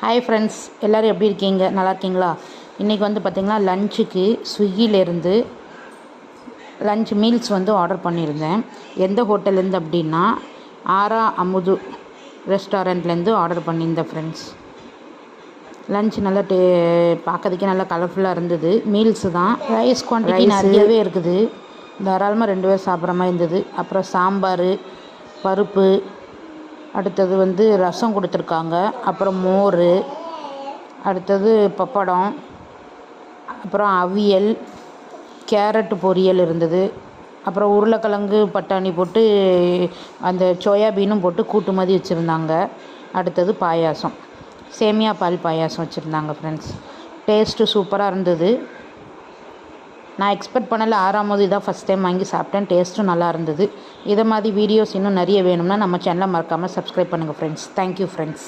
Hi friends, எல்லோரும் எப்படி இருக்கீங்க? நல்லா இருக்கீங்களா? இன்றைக்கி வந்து பார்த்திங்கன்னா லஞ்சுக்கு ஸ்விக்கியிலேருந்து லஞ்ச் மீல்ஸ் வந்து ஆர்டர் பண்ணியிருந்தேன். எந்த ஹோட்டல்லேருந்து அப்படின்னா ஆரா அமுது ரெஸ்டாரண்ட்லேருந்து ஆர்டர் பண்ணியிருந்தேன் ஃப்ரெண்ட்ஸ். லஞ்ச் நல்லா பார்க்கறதுக்கே நல்லா கலர்ஃபுல்லாக இருந்தது. மீல்ஸு தான். ரைஸ் குவான்டிட்டி நிறையவே இருக்குது. தாராளமாக 2 பேர் சாப்பிட்ற மாதிரி இருந்தது. அப்புறம் சாம்பார், பருப்பு, அடுத்தது வந்து ரசம் கொடுத்துருக்காங்க. அப்புறம் மோர், அடுத்தது பப்படம், அப்புறம் அவியல், கேரட்டு பொரியல் இருந்தது. அப்புறம் உருளைக்கிழங்கு பட்டாணி போட்டு அந்த சோயாபீனும் போட்டு கூட்டு மாதிரி வச்சுருந்தாங்க. அடுத்தது பாயாசம், சேமியா பால் பாயாசம் வச்சுருந்தாங்க ஃப்ரெண்ட்ஸ். டேஸ்ட்டு சூப்பராக இருந்தது. நான் எக்ஸ்பெக்ட் பண்ணல. ஆறாவது இதான் ஃபஸ்ட் டைம் வாங்கி சாப்பிட்டேன். டேஸ்ட்டும் நல்லா இருந்தது. இதை மாதிரி வீடியோஸ் இன்னும் நிறைய வேணும்னா நம்ம சேனலை மறக்காமல் சப்ஸ்கிரைப் பண்ணுங்கள் ஃப்ரெண்ட்ஸ். Thank you friends.